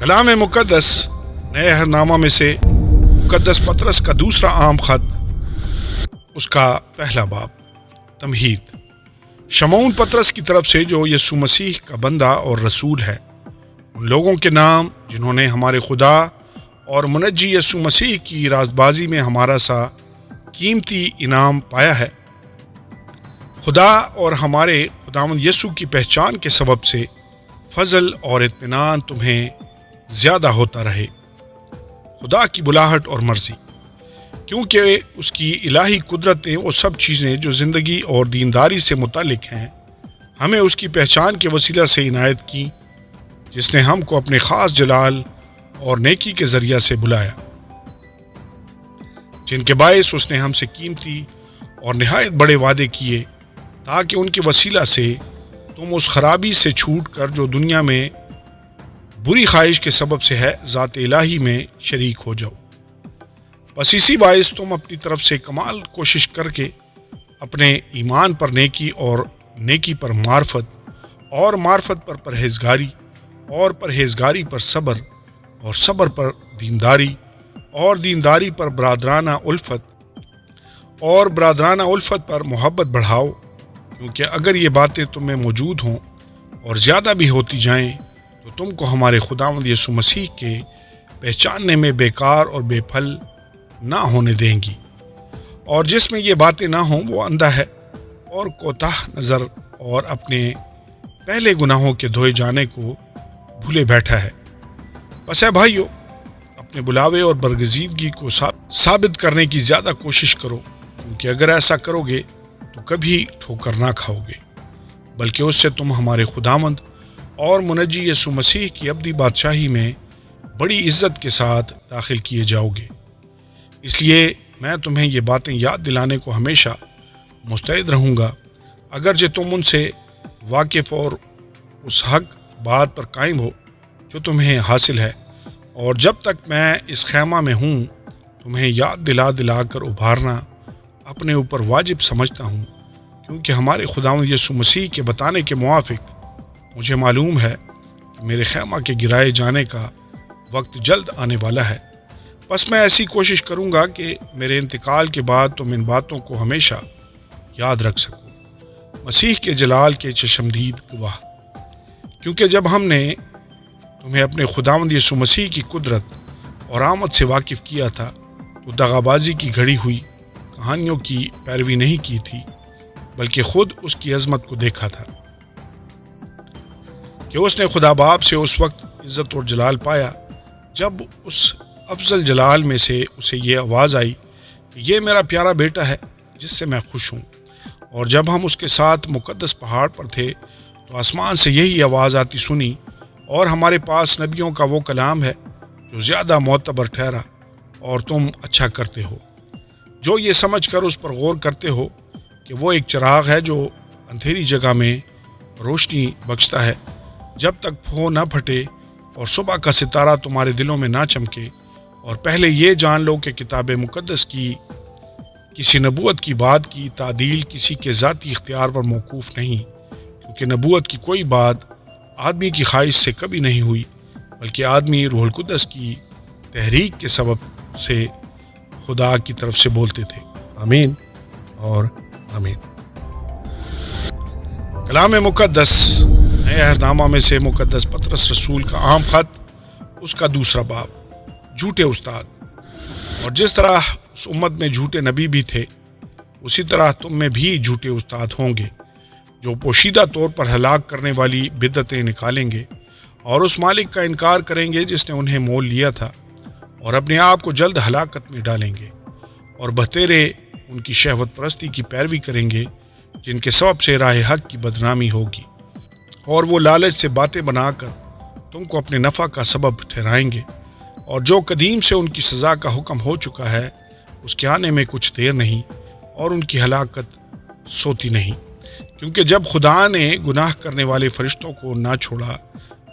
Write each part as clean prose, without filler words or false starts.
कलाम मुक़द्दस नए अहदनामा में से मुक़द्दस पतरस का दूसरा आम खत, उसका पहला बाब, तमहीद। शमौन पतरस की तरफ से जो यीशु मसीह का बंदा और रसूल है, उन लोगों के नाम जिन्होंने हमारे खुदा और मुनज्जी यीशु मसीह की राजबाजी में हमारा सा कीमती इनाम पाया है। खुदा और हमारे खुदावंद यीशु की पहचान के सबब से फजल और इत्मीनान तुम्हें ज़्यादा होता रहे। खुदा की बुलाहट और मर्ज़ी, क्योंकि उसकी इलाही कुदरत ने वो सब चीज़ें जो ज़िंदगी और दीनदारी से मुतालिक हैं हमें उसकी पहचान के वसीला से इनायत की, जिसने हमको अपने ख़ास जलाल और नेकी के ज़रिया से बुलाया, जिनके बायस उसने हमसे कीमती और निहायत बड़े वादे किए, ताकि उनके वसीला से तुम उस खराबी से छूट कर जो दुनिया में बुरी ख्वाहिश के सबब से है, ज़ात इलाही में शरीक हो जाओ। बस इसी बायस तुम अपनी तरफ से कमाल कोशिश करके अपने ईमान पर नेकी और नेकी पर मार्फत और मार्फत पर परहेजगारी और परहेजगारी पर सब्र और सब्र पर दीनदारी और दीनदारी पर बरादराना उल्फत और बरादराना उल्फत पर मोहब्बत बढ़ाओ, क्योंकि अगर ये बातें तुम में मौजूद हों और ज़्यादा भी होती जाएं तो तुमको हमारे खुदावंद यीशु मसीह के पहचानने में बेकार और बेफल ना होने देंगी। और जिसमें ये बातें ना हों वो अंधा है और कोताह नज़र और अपने पहले गुनाहों के धोए जाने को भूले बैठा है। बस है भाइयों, अपने बुलावे और बरगजीदगी को साबित करने की ज़्यादा कोशिश करो, क्योंकि अगर ऐसा करोगे तो कभी ठोकर ना खाओगे, बल्कि उससे तुम हमारे खुदावंद और मुनज्जी यीशु मसीह की अब्दी बादशाही में बड़ी इज़्ज़त के साथ दाखिल किए जाओगे। इसलिए मैं तुम्हें ये बातें याद दिलाने को हमेशा मुस्तैद रहूँगा, अगर जो तुम उनसे वाकिफ़ और उस हक बात पर कायम हो जो तुम्हें हासिल है। और जब तक मैं इस खैमा में हूँ, तुम्हें याद दिला दिला कर उभारना अपने ऊपर वाजिब समझता हूँ, क्योंकि हमारे खुदावंद यीशु मसीह के बताने के मुआफिक मुझे मालूम है कि मेरे खैमा के गिराए जाने का वक्त जल्द आने वाला है। बस मैं ऐसी कोशिश करूँगा कि मेरे इंतकाल के बाद तुम इन बातों को हमेशा याद रख सको, मसीह के जलाल के चशमदीद गवाह। क्योंकि जब हमने तुम्हें अपने खुदावंद यीशु मसीह की कुदरत और आमद से वाकिफ़ किया था, तो दगाबाजी की घड़ी हुई कहानियों की पैरवी नहीं की थी, बल्कि खुद उसकी अजमत को देखा था कि उसने खुदा बाप से उस वक्त इज़्ज़त और जलाल पाया जब उस अफजल जलाल में से उसे ये आवाज़ आई कि ये मेरा प्यारा बेटा है जिससे मैं खुश हूँ। और जब हम उसके साथ मुक़द्दस पहाड़ पर थे तो आसमान से यही आवाज़ आती सुनी, और हमारे पास नबियों का वो कलाम है जो ज़्यादा मोतबर ठहरा, और तुम अच्छा करते हो जो ये समझ कर उस पर गौर करते हो कि वो एक चिराग है जो अंधेरी जगह में रोशनी बख्शता है, जब तक फो न फटे और सुबह का सितारा तुम्हारे दिलों में ना चमके। और पहले ये जान लो कि किताब मुक़द्दस की किसी नबूवत की बात की तादील किसी के ज़ाती इख्तियार पर मौकूफ़ नहीं, क्योंकि नबूवत की कोई बात आदमी की ख्वाहिश से कभी नहीं हुई, बल्कि आदमी रूहुल कुद्दस की तहरीक के सबब से खुदा की तरफ से बोलते थे। आमीन और आमीन। कलाम मुक़द्दस नए अहदनामा में से मुक़द्दस पतरस रसूल का आम खत, उसका दूसरा बाब, झूठे उस्ताद। और जिस तरह उस उम्मत में झूठे नबी भी थे, उसी तरह तुम में भी झूठे उस्ताद होंगे, जो पोशीदा तौर पर हलाक करने वाली बिदअतें निकालेंगे और उस मालिक का इनकार करेंगे जिसने उन्हें मोल लिया था, और अपने आप को जल्द हलाकत में डालेंगे। और बतेरे उनकी शहवत परस्ती की पैरवी करेंगे, जिनके सबब से राह हक की बदनामी होगी। और वो लालच से बातें बनाकर तुमको अपने नफ़ा का सबब ठहराएंगे, और जो कदीम से उनकी सज़ा का हुक्म हो चुका है उसके आने में कुछ देर नहीं, और उनकी हलाकत सोती नहीं। क्योंकि जब खुदा ने गुनाह करने वाले फरिश्तों को ना छोड़ा,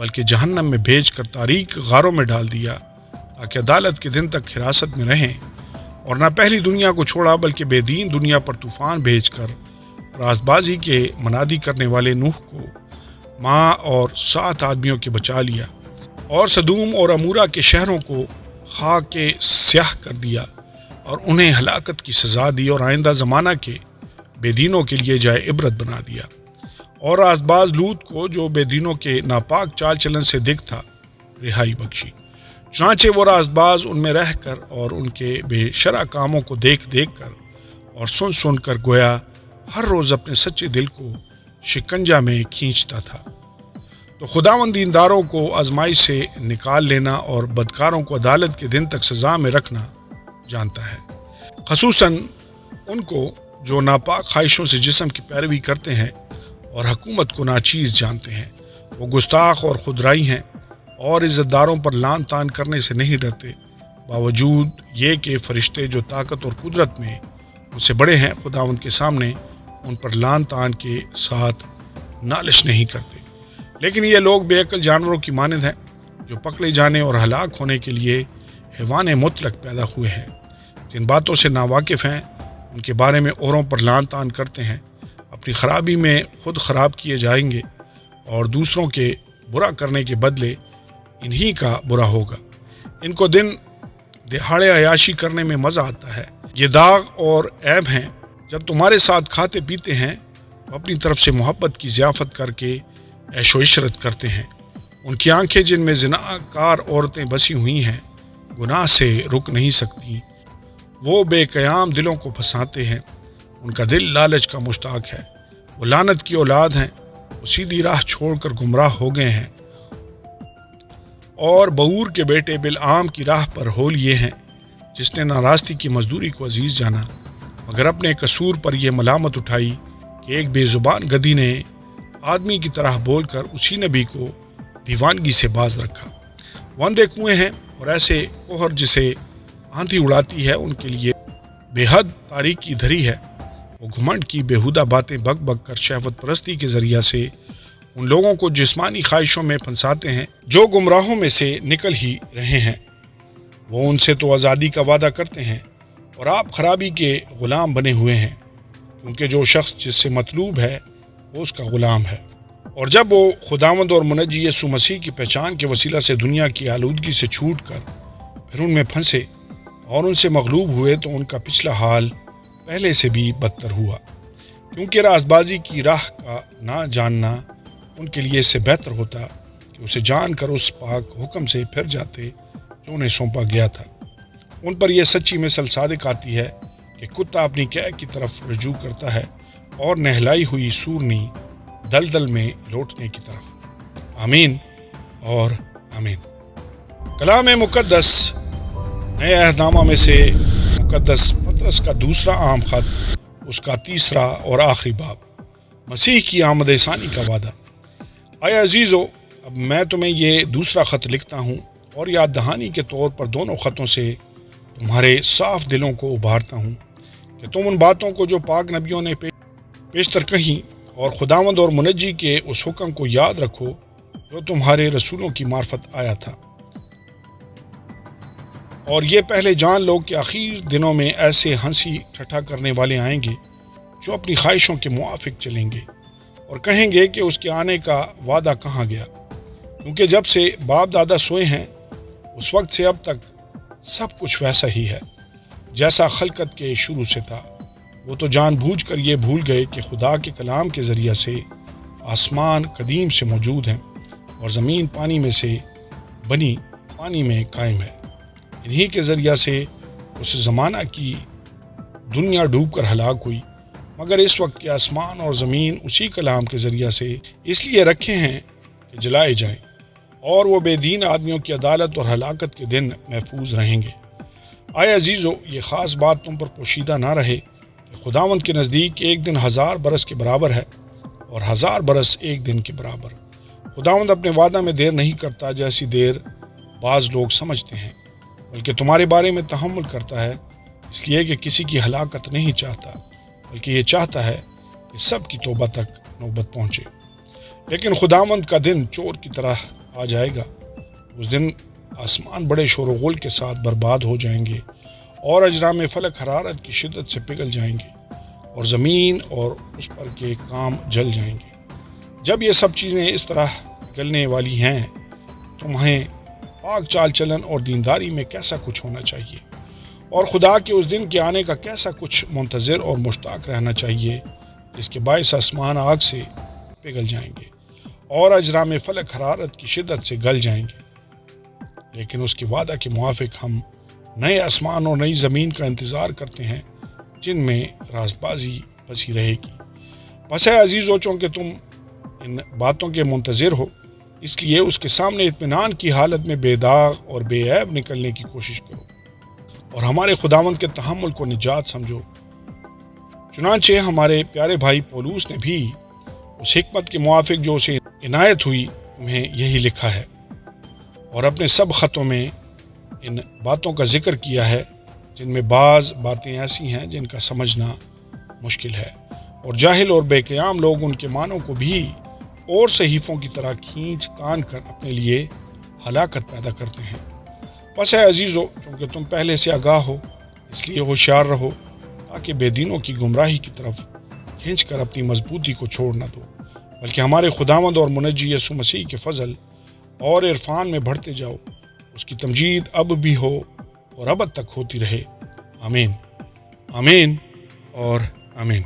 बल्कि जहन्नम में भेज कर तारीक गारों में डाल दिया, ताकि अदालत के दिन तक हिरासत में रहें, और ना पहली दुनिया को छोड़ा बल्कि बेदीन दुनिया पर तूफ़ान भेज कर राजबाजी के मनादी करने वाले नूह को माँ और 7 आदमियों के बचा लिया। اور सदूम और अमूरा के शहरों को खाक के स्याह कर दिया और उन्हें हलाकत की सज़ा दी और आइंदा ज़माना के बेदीनों के लिए जाए इबरत बना दिया। और रास्तबाज लूत को जो बेदीनों के नापाक चाल चलन से दिख था रिहाई बख्शी। चुनांचे वो रास्तबाज उनमें रह कर और उनके बेशरा कामों को देख देख कर और सुन सुन कर गोया हर रोज़ अपने सच्चे दिल को शिकंजा में खींचता था। तो खुदावंद दीनदारों को आजमाइश से निकाल लेना और बदकारों को अदालत के दिन तक सज़ा में रखना जानता है, खसूसन उनको जो नापाक ख्वाहिशों से जिस्म की पैरवी करते हैं और हुकूमत को नाचीज़ जानते हैं। वो गुस्ताख और खुदराई हैं और इज़्ज़तदारों पर लान तान करने से नहीं डरते, बावजूद ये कि फ़रिश्ते जो ताकत और कुदरत में उनसे बड़े हैं खुदावंद के सामने उन पर लान तान के साथ नालिश नहीं करते। लेकिन ये लोग बेअक्ल जानवरों की मानद हैं जो पकड़े जाने और हलाक होने के लिए हैवान मुतलक पैदा हुए हैं। जिन बातों से नावाकिफ़ हैं उनके बारे में औरों पर लान तान करते हैं, अपनी ख़राबी में खुद ख़राब किए जाएंगे और दूसरों के बुरा करने के बदले इन्हीं का बुरा होगा। इनको दिन दिहाड़े अयाशी करने में मज़ा आता है। ये दाग और ऐब हैं जब तुम्हारे साथ खाते पीते हैं तो अपनी तरफ से मोहब्बत की ज़ियाफ़त करके ऐशो इशरत करते हैं। उनकी आंखें जिनमें ज़िनाकार औरतें बसी हुई हैं गुनाह से रुक नहीं सकती। वो बेक़याम दिलों को फंसाते हैं, उनका दिल लालच का मुश्ताक है। वो लानत की औलाद हैं, वो सीधी राह छोड़कर गुमराह हो गए हैं और बऊर के बेटे बिलआम की राह पर हो लिए हैं, जिसने नारास्ती की मजदूरी को अजीज़ जाना मगर अपने कसूर पर यह मलामत उठाई कि एक बेज़ुबान गधी ने आदमी की तरह बोलकर उसी नबी को दीवानगी से बाज रखा। वंदे कुएँ हैं और ऐसे कोहर जिसे आंधी उड़ाती है उनके लिए बेहद तारीकी धरी है। वो घुमंड की बेहुदा बातें बक बक कर शहवत परस्ती के ज़रिया से उन लोगों को जिस्मानी ख्वाहिशों में फंसाते हैं जो गुमराहों में से निकल ही रहे हैं। वो उनसे तो आज़ादी का वादा करते हैं और आप खराबी के ग़ुलाम बने हुए हैं, क्योंकि जो शख्स जिससे मतलूब है वो उसका ग़ुलाम है। और जब वो खुदावंद और मुनज्जी यीशु मसीह की पहचान के वसीला से दुनिया की आलूदगी से छूट कर फिर उनमें फंसे और उनसे मगलूब हुए तो उनका पिछला हाल पहले से भी बदतर हुआ, क्योंकि रास्तबाजी की राह का ना जानना उनके लिए इससे बेहतर होता कि उसे जानकर उस पाक हुक्म से फिर जाते जो उन्हें सौंपा गया था। उन पर यह सच्ची मिसल सादिक आती है कि कुत्ता अपनी कैद की तरफ रजू करता है और नहलाई हुई सूरनी दलदल में लौटने की तरफ। आमीन और आमीन। कलाम मुक़द्दस नए अहदनामा में से मुक़द्दस पतरस का दूसरा आम ख़त, उसका तीसरा और आखिरी बाब, मसीह की आमद सानी का वादा। आए अजीज़ो, अब मैं तुम्हें ये दूसरा ख़त लिखता हूँ और याद दहानी के तौर पर दोनों ख़तों से तुम्हारे साफ दिलों को उभारता हूँ कि तुम उन बातों को जो पाक नबियों ने पेशतर कहीं और खुदावंद और मुनज्जी के उस हुक्म को याद रखो जो तुम्हारे रसूलों की मार्फत आया था। और ये पहले जान लो कि आखिर दिनों में ऐसे हंसी ठट्ठा करने वाले आएंगे जो अपनी ख्वाहिशों के मुआफिक चलेंगे और कहेंगे कि उसके आने का वादा कहाँ गया, क्योंकि जब से बाप दादा सोए हैं उस वक्त से अब तक सब कुछ वैसा ही है जैसा खलकत के शुरू से था। वो तो जानबूझकर ये भूल गए कि खुदा के कलाम के ज़रिया से आसमान कदीम से मौजूद हैं और ज़मीन पानी में से बनी पानी में कायम है। इन्हीं के ज़रिया से उस ज़माना की दुनिया डूब कर हलाक हुई, मगर इस वक्त के आसमान और ज़मीन उसी कलाम के ज़रिया से इसलिए रखे हैं कि जलाए जाएं और वो बेदीन आदमियों की अदालत और हलाकत के दिन महफूज रहेंगे। आए अजीज़ो, ये ख़ास बात तुम पर पोशीदा ना रहे कि खुदावंद के नज़दीक एक दिन 1000 बरस के बराबर है और 1000 बरस एक दिन के बराबर। खुदावंद अपने वादा में देर नहीं करता जैसी देर बाज़ लोग समझते हैं, बल्कि तुम्हारे बारे में तहम्मुल करता है, इसलिए कि किसी की हलाकत नहीं चाहता, बल्कि ये चाहता है कि सब की तौबा तक नौबत पहुँचे। लेकिन खुदावंद का दिन चोर की तरह आ जाएगा। उस दिन आसमान बड़े शोरगुल के साथ बर्बाद हो जाएंगे और अजराम फलक हरारत की शिद्दत से पिघल जाएंगे और ज़मीन और उस पर के काम जल जाएंगे। जब ये सब चीज़ें इस तरह पिघलने वाली हैं तुम्हें پاک چال چلن اور دینداری میں کیسا کچھ ہونا چاہیے، اور خدا کے اس دن کے آنے کا کیسا کچھ منتظر اور مشتاق رہنا چاہیے جس کے باعث آسمان آگ سے پگھل جائیں گے اور اجرام فلک حرارت کی شدت سے گل جائیں گے، لیکن اس کے وعدہ کے موافق ہم نئے آسمان اور نئی زمین کا انتظار کرتے ہیں جن میں رازبازی بسی رہے گی۔ بس ہے عزیزو، چونکہ تم ان باتوں کے منتظر ہو، اس لیے اس کے سامنے اطمینان کی حالت میں بے داغ اور بے عیب نکلنے کی کوشش کرو اور ہمارے خداوند کے تحمل کو نجات سمجھو۔ چنانچہ ہمارے پیارے بھائی پولوس نے بھی اس حکمت کے موافق جو اسے عنایت ہوئی تمہیں یہی لکھا ہے، اور اپنے سب خطوں میں ان باتوں کا ذکر کیا ہے جن میں بعض باتیں ایسی ہیں جن کا سمجھنا مشکل ہے، اور جاہل اور بے قیام لوگ ان کے معنوں کو بھی اور صحیفوں کی طرح کھینچ تان کر اپنے لیے ہلاکت پیدا کرتے ہیں۔ پس ہے عزیزو، چونکہ تم پہلے سے آگاہ ہو، اس لیے ہوشیار رہو تاکہ بے دینوں کی گمراہی کی طرف کھینچ کر اپنی مضبوطی کو چھوڑ نہ دو، بلکہ ہمارے خداوند اور منجی یسوع مسیح کے فضل اور عرفان میں بڑھتے جاؤ۔ اس کی تمجید اب بھی ہو اور ابد تک ہوتی رہے۔ آمین، آمین اور آمین۔